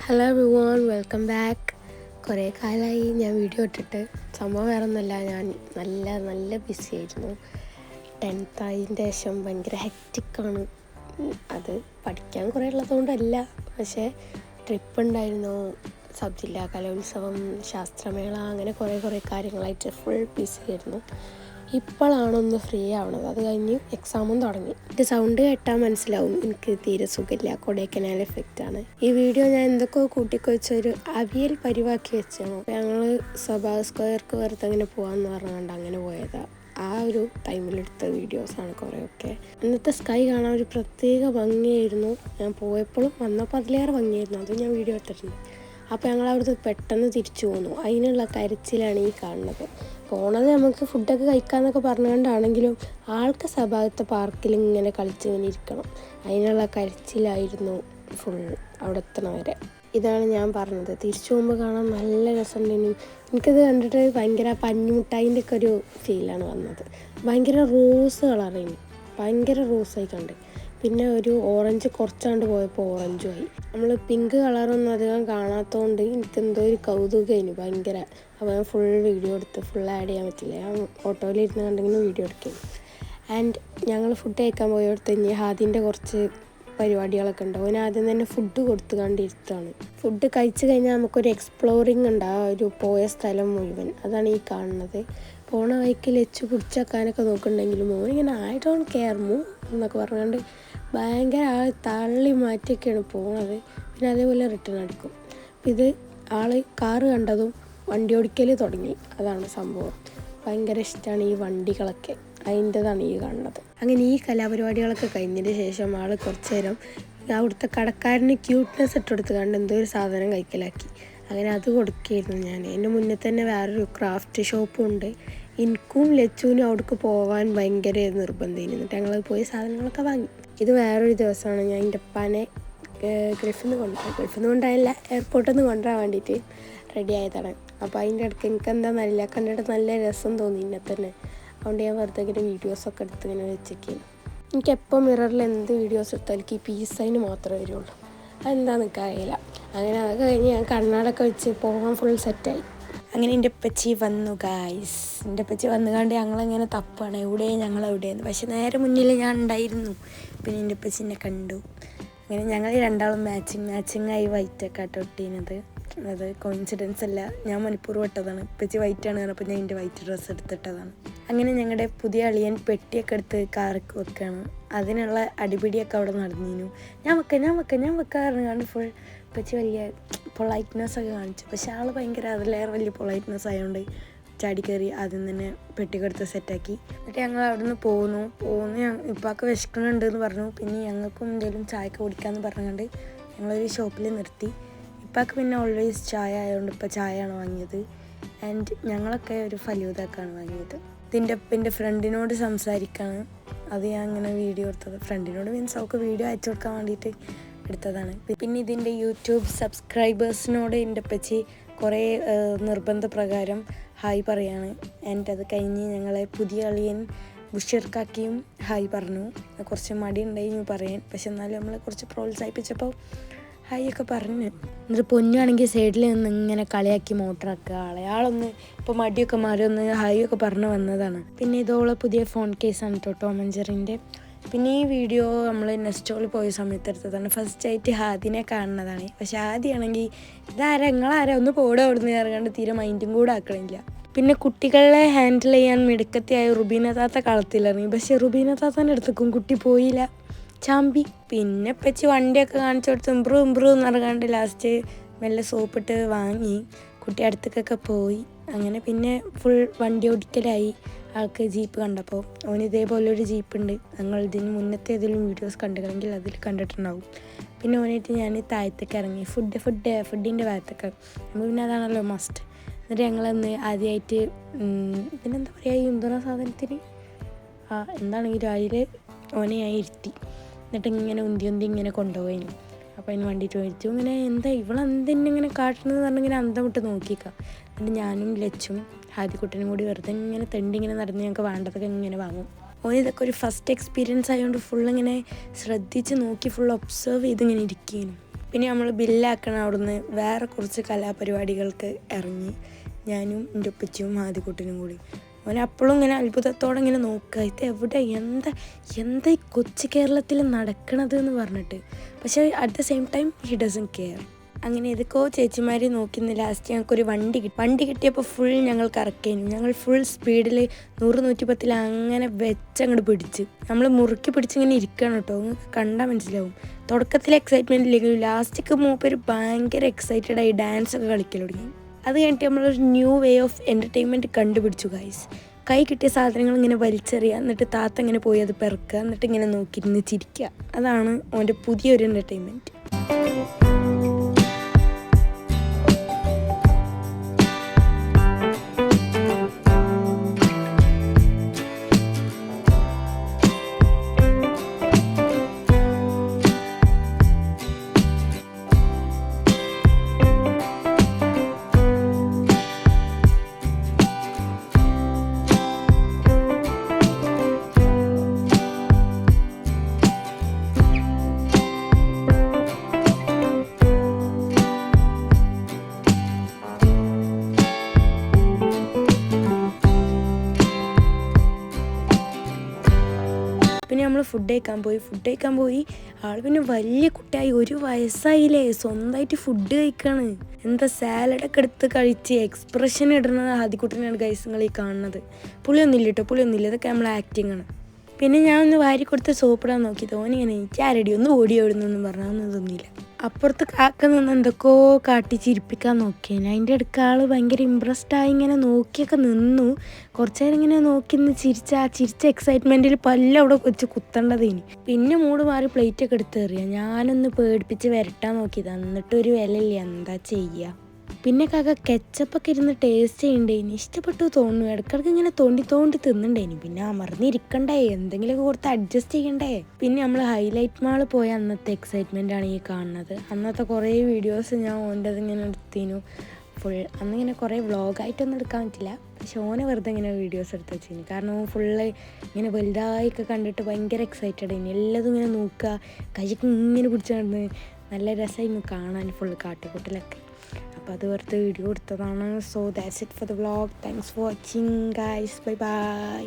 Hello everyone, welcome back. കുറേ കാലമായി ഞാൻ വീഡിയോ ഇട്ടിട്ട്. സംഭവം വേറെ ഒന്നുമല്ല, ഞാൻ നല്ല ബിസി ആയിരുന്നു. 10th ആയതിൻ്റെ ശേഷം ഭയങ്കര ഹെക്റ്റിക്കാണ്. അത് പഠിക്കാൻ കുറേ ഉള്ളതുകൊണ്ടല്ല, പക്ഷേ ട്രിപ്പ് ഉണ്ടായിരുന്നു, സബ് ജില്ലാ കലോത്സവം, ശാസ്ത്രമേള, അങ്ങനെ കുറേ കാര്യങ്ങളായിട്ട് ഫുൾ ബിസി ആയിരുന്നു. ഇപ്പോഴാണ് ഒന്ന് ഫ്രീ ആവണത്. അത് കഴിഞ്ഞ് എക്സാമും തുടങ്ങി. എൻ്റെ സൗണ്ട് കേട്ടാൽ മനസ്സിലാവും എനിക്ക് തീരെ സുഖമില്ല, കൊടൈക്കനാൽ എഫക്റ്റാണ്. ഈ വീഡിയോ ഞാൻ എന്തൊക്കെയോ കൂട്ടിക്കൊഴിച്ചൊരു അവിയൽ പരിവാക്കി വെച്ചാണ്. ഞങ്ങൾ സഭാ സ്ക്വയർക്ക് വെറുതെ അങ്ങനെ പോകാമെന്ന് പറഞ്ഞുകൊണ്ട് അങ്ങനെ പോയതാണ്. ആ ഒരു ടൈമിലെടുത്ത വീഡിയോസാണ് കുറേയൊക്കെ. ഇന്നത്തെ സ്കൈ കാണാൻ ഒരു പ്രത്യേക ഭംഗിയായിരുന്നു. ഞാൻ പോയപ്പോഴും വന്നപ്പോൾ അതിലേറെ ഭംഗിയായിരുന്നു. അത് ഞാൻ വീഡിയോ എടുത്തിട്ടുണ്ട്. അപ്പോൾ ഞങ്ങൾ അവിടുന്ന് പെട്ടെന്ന് തിരിച്ചു പോന്നു. അതിനുള്ള കരച്ചിലാണ് ഈ കാണുന്നത്. പോണത് നമുക്ക് ഫുഡൊക്കെ കഴിക്കാമെന്നൊക്കെ പറഞ്ഞുകൊണ്ടാണെങ്കിലും ആൾക്ക് സഭാഗത്തെ പാർക്കിൽ ഇങ്ങനെ കളിച്ചിങ്ങനെ ഇരിക്കണം. അതിനുള്ള കരച്ചിലായിരുന്നു ഫുൾ അവിടെ എത്തണ വരെ. ഇതാണ് ഞാൻ പറഞ്ഞത്, തിരിച്ചു പോകുമ്പോൾ കാണാൻ നല്ല രസമുണ്ടായിരുന്നു. എനിക്കത് കണ്ടിട്ട് ഭയങ്കര പഞ്ഞിമുട്ടായിൻ്റെ ഒക്കെ ഒരു ഫീലാണ് വന്നത്. ഭയങ്കര റോസ് കളറായിരുന്നു, ഭയങ്കര റോസായി കണ്ട്. പിന്നെ ഒരു ഓറഞ്ച് കുറച്ചാണ്ട് പോയപ്പോൾ ഓറഞ്ചുമായി. നമ്മൾ പിങ്ക് കളറൊന്നും അധികം കാണാത്തതുകൊണ്ട് എനിക്കെന്തോ ഒരു കൗതുകമായിരുന്നു ഭയങ്കര. അപ്പോൾ ഞാൻ ഫുൾ വീഡിയോ എടുത്ത് ഫുൾ ആഡ് ചെയ്യാൻ പറ്റില്ല, ഞാൻ ഓട്ടോയിലിരുന്ന് കണ്ടെങ്കിലും വീഡിയോ എടുക്കും. ആൻഡ് ഞങ്ങൾ ഫുഡ് കഴിക്കാൻ പോയടുത്ത് ഇനി ഹാദിൻ്റെ കുറച്ച് പരിപാടികളൊക്കെ ഉണ്ടാവും. അവന് ആദ്യം തന്നെ ഫുഡ് കൊടുത്ത് കണ്ടിരുത്താണ്. ഫുഡ് കഴിച്ച് കഴിഞ്ഞാൽ നമുക്കൊരു എക്സ്പ്ലോറിങ് ഉണ്ട്, ആ ഒരു പോയ സ്ഥലം മുഴുവൻ. അതാണ് ഈ കാണുന്നത്. പോണ വഴിക്ക് ലച്ചു പിടിച്ചേക്കാനൊക്കെ നോക്കുന്നുണ്ടെങ്കിലും മോനിങ്ങനെ ഐ ഡോണ്ട് കെയർ മൂ എന്നൊക്കെ പറഞ്ഞുകൊണ്ട് ഭയങ്കര തള്ളി മാറ്റിയൊക്കെയാണ് പോണത്. പിന്നെ അതേപോലെ റിട്ടേൺ അടിക്കും. ഇത് കാറ് കണ്ടതും വണ്ടി ഓടിക്കൽ തുടങ്ങി. അതാണ് സംഭവം. ഭയങ്കര ഇഷ്ടമാണ് ഈ വണ്ടികളൊക്കെ, അതിൻ്റെതാണ് ഈ കാണുന്നത്. അങ്ങനെ ഈ കലാപരിപാടികളൊക്കെ കഴിഞ്ഞതിന് ശേഷം കുറച്ച് നേരം അവിടുത്തെ കടക്കാരന് ക്യൂട്ട്നെസ് ഇട്ടെടുത്ത് കണ്ട് എന്തോ ഒരു സാധനം കൈക്കലാക്കി. അങ്ങനെ അത് കൊടുക്കുകയായിരുന്നു ഞാൻ. എൻ്റെ മുന്നേ തന്നെ വേറൊരു ക്രാഫ്റ്റ് ഷോപ്പും ഉണ്ട്. എനിക്കും ലച്ചുവിനും അവിടേക്ക് പോകാൻ ഭയങ്കര നിർബന്ധമായിരുന്നു. എന്നിട്ട് ഞങ്ങൾ പോയി സാധനങ്ങളൊക്കെ വാങ്ങി. ഇത് വേറൊരു ദിവസമാണ് ഞാൻ എൻ്റെ ഉപ്പാനെ ഗൾഫിൽ നിന്ന് കൊണ്ടായില്ല, എയർപോർട്ടിൽ നിന്ന് കൊണ്ടുവരാൻ വേണ്ടിയിട്ട് റെഡി ആയതാണ്. അപ്പോൾ അതിൻ്റെ ഇടയ്ക്ക് എനിക്ക് എന്താണെന്നറിയില്ല, കണ്ടിട്ട് നല്ല രസം തോന്നി എന്നെ തന്നെ. അതുകൊണ്ട് ഞാൻ വെറുതെ ഇങ്ങനെ വീഡിയോസൊക്കെ എടുത്ത് ഇങ്ങനെ വെച്ചേക്കും. എനിക്കെപ്പോൾ മിററിൽ എന്ത് വീഡിയോസ് എടുത്താൽ എനിക്ക് ഈ പീസൈന് മാത്രമേ വരുള്ളൂ. അതെന്താണെന്ന് എനിക്കറിയില്ല. അങ്ങനെ അതൊക്കെ കഴിഞ്ഞ് ഞാൻ കണ്ണാടൊക്കെ വെച്ച് പോകാൻ ഫുൾ സെറ്റായി. അങ്ങനെ എൻ്റെ ഉപ്പച്ചി വന്നു ഗായ്സ്. എൻ്റെ ഉപ്പച്ചി വന്നുകൊണ്ട് ഞങ്ങളങ്ങനെ തപ്പാണ് ഞങ്ങളെവിടെയെന്ന്. പക്ഷെ നേരെ മുന്നിൽ ഞാൻ ഉണ്ടായിരുന്നു. പിന്നെ എൻ്റെ ഉപ്പച്ചിനെ കണ്ടു. അങ്ങനെ ഞങ്ങൾ രണ്ടാളും മാച്ചിങ്ങായി വൈറ്റൊക്കെ ആട്ടോ ഇട്ടിരുന്നത്. അത് കോയിൻസിഡൻസ് അല്ല, ഞാൻ മനഃപൂർവ്വം ഇട്ടതാണ്. ഉപ്പച്ചി വൈറ്റാണ് പറഞ്ഞപ്പോൾ ഞാൻ എൻ്റെ വൈറ്റ് ഡ്രസ്സ് എടുത്തിട്ടതാണ്. അങ്ങനെ ഞങ്ങളുടെ പുതിയ അളിയൻ പെട്ടിയൊക്കെ എടുത്ത് കാർക്ക് വെക്കുകയാണ്. അതിനുള്ള അടിപിടിയൊക്കെ അവിടെ നടന്നിരുന്നു. ഞാൻ വെക്കാറുണ്ട് കണ്ട് ഫുൾ. ഉപ്പച്ചി വലിയ പൊളൈറ്റ്നെസ്സൊക്കെ കാണിച്ചു. പക്ഷെ ആൾ ഭയങ്കര അതിലേറെ വലിയ പൊളൈറ്റ്നെസ് ആയതുകൊണ്ട് ചാടി കയറി ആദ്യം തന്നെ പെട്ടിക്കെടുത്ത് സെറ്റാക്കി. എന്നിട്ട് ഞങ്ങൾ അവിടെ നിന്ന് പോന്നു. ഇപ്പൊക്കെ വിശക്കണുണ്ടെന്ന് പറഞ്ഞു. പിന്നെ ഞങ്ങൾക്കും എന്തെങ്കിലും ചായക്ക് കുടിക്കാമെന്ന് പറഞ്ഞുകൊണ്ട് ഞങ്ങളൊരു ഷോപ്പിൽ നിർത്തി. ഇപ്പൊക്കെ പിന്നെ ഓൾവേസ് ചായ ആയതുകൊണ്ട് ഇപ്പം ചായയാണ് വാങ്ങിയത്. ആൻഡ് ഞങ്ങളൊക്കെ ഒരു ഫലൂദാക്കാണ് വാങ്ങിയത്. എൻ്റെ ഫ്രണ്ടിനോട് സംസാരിക്കാണ്. അത് ഞാൻ ഇങ്ങനെ വീഡിയോ എടുത്തത്. ഫ്രണ്ടിനോട് മീൻസ് അവൾക്ക് വീഡിയോ അയച്ചു കൊടുക്കാൻ വേണ്ടിയിട്ട് എടുത്തതാണ്. പിന്നെ ഇതിൻ്റെ യൂട്യൂബ് സബ്സ്ക്രൈബേഴ്സിനോട് എൻ്റെ ഉപ്പച്ചി കുറേ നിർബന്ധപ്രകാരം ഹായ് പറയാണ്. ആൻഡ് അത് കഴിഞ്ഞ് ഞങ്ങളെ പുതിയ അളിയൻ ബുഷിർക്കാക്കിയും ഹായ് പറഞ്ഞു. കുറച്ച് മടി ഉണ്ടായിരുന്നു പറയാൻ, പക്ഷെ എന്നാലും നമ്മൾ കുറച്ച് പ്രോത്സാഹിപ്പിച്ചപ്പോൾ ഹായ് ഒക്കെ പറഞ്ഞു. എന്നിട്ട് പൊന്നാണെങ്കിൽ സൈഡിൽ നിന്ന് ഇങ്ങനെ കളിയാക്കി മോട്ടറാക്കുക ആളൊന്ന്. ഇപ്പോൾ മടിയൊക്കെ മാറി ഒന്ന് ഹായ് ഒക്കെ പറഞ്ഞു വന്നതാണ്. പിന്നെ ഇതോളം പുതിയ ഫോൺ കേസാണ് കേട്ടോ, ടോം ആൻഡ് ജെറിൻ്റെ. പിന്നെ ഈ വീഡിയോ നമ്മൾ നെസ്റ്റോളിൽ പോയ സമയത്ത് എടുത്തതാണ്. ഫസ്റ്റ് ആയിട്ട് ഹാദിനെ കാണുന്നതാണ്. പക്ഷെ ആദ്യമാണെങ്കിൽ നിങ്ങളാരാ ഒന്ന് പോടെ അവിടുന്ന് ഇറങ്ങാണ്ട് തീരെ മൈൻഡും കൂടെ ആക്കണില്ല. പിന്നെ കുട്ടികളെ ഹാൻഡിൽ ചെയ്യാൻ മിടുക്കത്തിയായ റുബീന താത്ത കളത്തിലിറങ്ങി. പക്ഷെ റുബീന താത്താൻ്റെ അടുത്തേക്കും കുട്ടി പോയില്ല, ചാമ്പി. പിന്നെ ഉപ്പച്ചി വണ്ടിയൊക്കെ കാണിച്ചു കൊടുത്ത് ഇമ്പ്രൂവ് എന്ന് പറഞ്ഞാണ്ട് ലാസ്റ്റ് മെല്ലെ സോപ്പിട്ട് വാങ്ങി കുട്ടി അടുത്തേക്കൊക്കെ പോയി. അങ്ങനെ പിന്നെ ഫുൾ വണ്ടി ഓടിക്കലായി. ആൾക്ക് ജീപ്പ് കണ്ടപ്പോൾ അവന് ഇതേപോലെ ഒരു ജീപ്പുണ്ട്. ഞങ്ങൾ ഇതിന് മുന്നത്തെ ഏതെങ്കിലും വീഡിയോസ് കണ്ടുകണമെങ്കിൽ അതിൽ കണ്ടിട്ടുണ്ടാവും. പിന്നെ ഓനായിട്ട് ഞാൻ താഴത്തേക്ക് ഇറങ്ങി ഫുഡിൻ്റെ ഭാഗത്തൊക്കെ. നമുക്ക് പിന്നെ അതാണല്ലോ മസ്റ്റ്. എന്നിട്ട് ഞങ്ങളന്ന് ആദ്യമായിട്ട് പിന്നെന്താ പറയുക, ഈ ഉന്തണ സാധനത്തിന് എന്താണെങ്കിലും അതിൽ ഓനെ ഞാൻ ഇരുത്തി. എന്നിട്ട് ഇങ്ങനെ ഉന്തി ഇങ്ങനെ കൊണ്ടുപോയി. അപ്പോൾ അതിന് വേണ്ടിയിട്ട് മേടിച്ചു. ഇങ്ങനെ എന്താ ഇവളെന്തെന്നിങ്ങനെ കാട്ടണമെന്ന് പറഞ്ഞിങ്ങനെ അന്തം വിട്ട് നോക്കിക്കാം. എന്നിട്ട് ഞാനും ലച്ചും ഹാദിക്കുട്ടനും കൂടി വെറുതെ ഇങ്ങനെ ഇങ്ങനെ നടന്ന് ഞങ്ങൾക്ക് വേണ്ടതൊക്കെ ഇങ്ങനെ വാങ്ങും. ഓനിതൊക്കെ ഒരു ഫസ്റ്റ് എക്സ്പീരിയൻസ് ആയതുകൊണ്ട് ഫുള്ളിങ്ങനെ ശ്രദ്ധിച്ച് നോക്കി ഫുൾ ഒബ്സർവ് ചെയ്തിങ്ങനെ ഇരിക്കുകയും. പിന്നെ നമ്മൾ ബില്ലാക്കണം അവിടുന്ന് വേറെ കുറച്ച് കലാപരിപാടികൾക്ക് ഇറങ്ങി. ഞാനും എൻ്റെ ഉപ്പച്ചിയും ആദ്യക്കുട്ടനും കൂടി. അവൻ അപ്പോഴും ഇങ്ങനെ അത്ഭുതത്തോടെ ഇങ്ങനെ നോക്കുക, ഇത് എവിടെ എന്താ ഈ കൊച്ചു കേരളത്തിൽ നടക്കണത് എന്ന് പറഞ്ഞിട്ട്. പക്ഷേ at the same time he doesn't care. അങ്ങനെ ഏതൊക്കെയോ ചേച്ചിമാർ നോക്കിന്ന് ലാസ്റ്റ് ഞങ്ങൾക്കൊരു വണ്ടി കിട്ടിയപ്പോൾ ഫുൾ ഞങ്ങൾ കറക്കേനു. ഞങ്ങൾ ഫുൾ സ്പീഡിൽ 100-110 അങ്ങനെ വെച്ചങ്ങോട്ട് പിടിച്ച് നമ്മൾ മുറുക്കി പിടിച്ചിങ്ങനെ ഇരിക്കണം കേട്ടോ. നിങ്ങൾക്ക് കണ്ടാൽ മനസ്സിലാവും. തുടക്കത്തിൽ എക്സൈറ്റ്മെൻറ്റ് ഇല്ലെങ്കിലും ലാസ്റ്റൊക്കെ മൂപ്പര് ഭയങ്കര എക്സൈറ്റഡായി ഡാൻസൊക്കെ കളിക്കൽ തുടങ്ങി. അത് കഴിഞ്ഞിട്ട് നമ്മളൊരു ന്യൂ വേ ഓഫ് എൻ്റർടൈൻമെൻറ്റ് കണ്ടുപിടിച്ചു ഗൈസ്. കൈ കിട്ടിയ സാധനങ്ങൾ ഇങ്ങനെ വലിച്ചെറിയുക, എന്നിട്ട് താത്ത ഇങ്ങനെ പോയി അത് പെറുക്കുക, എന്നിട്ട് ഇങ്ങനെ നോക്കിയിരുന്ന് ചിരിക്കുക. അതാണ് അവൻ്റെ പുതിയൊരു എൻ്റർടൈൻമെൻറ്റ്. പിന്നെ നമ്മൾ ഫുഡ് കഴിക്കാൻ പോയി. ആൾ പിന്നെ വലിയ കുട്ടിയായി, 1 വയസ്സായില്ലേ, സ്വന്തമായിട്ട് ഫുഡ് കഴിക്കാണ്. എന്താ സാലഡൊക്കെ എടുത്ത് കഴിച്ച് എക്സ്പ്രഷൻ ഇടുന്നത് ആദ്യക്കുട്ടനാണ് ഗൈസ് നിങ്ങൾ ഈ കാണുന്നത്. പുളിയൊന്നുമില്ല, ഇതൊക്കെ നമ്മൾ ആക്ടിങ് ആണ്. പിന്നെ ഞാൻ ഒന്ന് വാരി കൊടുത്ത് സോപ്പിടാൻ നോക്കി. തോന്നിങ്ങനെ ചാരടി ഒന്ന് ഓടിയോടുന്നൊന്നും പറഞ്ഞാൽ ഒന്നും തോന്നിയില്ല. അപ്പുറത്ത് കാക്ക നിന്ന് എന്തൊക്കെയോ കാട്ടി ചിരിപ്പിക്കാൻ നോക്കിയേനെ. അതിൻ്റെ അടുക്ക ആൾ ഭയങ്കര ഇമ്പ്രസ്ഡായി ഇങ്ങനെ നോക്കിയൊക്കെ നിന്നു. കുറച്ച് നേരം ഇങ്ങനെ നോക്കി നിന്ന് ചിരിച്ച എക്സൈറ്റ്മെൻറ്റിൽ പല്ല് അവിടെ വെച്ച് കുത്തേണ്ടതിനി. പിന്നെ മൂട് മാറി പ്ലേറ്റൊക്കെ എടുത്ത് എറിയാം. ഞാനൊന്ന് പേടിപ്പിച്ച് വരട്ടാൻ നോക്കിയത്, എന്നിട്ടൊരു വിലയില്ല, എന്താ ചെയ്യുക. പിന്നെ കാക്ക കെച്ചപ്പൊക്കെ ഇരുന്ന് ടേസ്റ്റ് ചെയ്യണ്ടേനി. ഇഷ്ടപ്പെട്ടു തോന്നുന്നു. ഇടയ്ക്കിടയ്ക്ക് ഇങ്ങനെ തോണ്ടി തിന്നണ്ടേനി. പിന്നെ അമർന്നിരിക്കണ്ടേ, എന്തെങ്കിലുമൊക്കെ കൊടുത്ത് അഡ്ജസ്റ്റ് ചെയ്യണ്ടേ. പിന്നെ നമ്മൾ ഹൈലൈറ്റ് മാൾ പോയ അന്നത്തെ എക്സൈറ്റ്മെൻറ്റാണ് ഈ കാണുന്നത്. അന്നത്തെ കുറേ വീഡിയോസ് ഞാൻ ഓൻ്റെത് ഇങ്ങനെ എടുത്തിനു ഫുൾ. അന്നിങ്ങനെ കുറേ വ്ളോഗായിട്ടൊന്നും എടുക്കാൻ പറ്റില്ല, പക്ഷെ ഓനെ വെറുതെ ഇങ്ങനെ വീഡിയോസ് എടുത്ത് വെച്ചിന്. കാരണം ഫുള്ള് ഇങ്ങനെ വലുതായൊക്കെ കണ്ടിട്ട് ഭയങ്കര എക്സൈറ്റഡ് ആയിന്. എല്ലാതും ഇങ്ങനെ നോക്കുക, കൈക്ക് ഇങ്ങനെ പിടിച്ച് നടന്ന് നല്ല രസമായിരുന്നു കാണാൻ ഫുള്ള് കാട്ടിക്കൂട്ടലൊക്കെ. അപ്പോൾ അത് വെറുതെ വീഡിയോ എടുത്തതാണ്. So that's it for the vlog. Thanks for watching guys. By.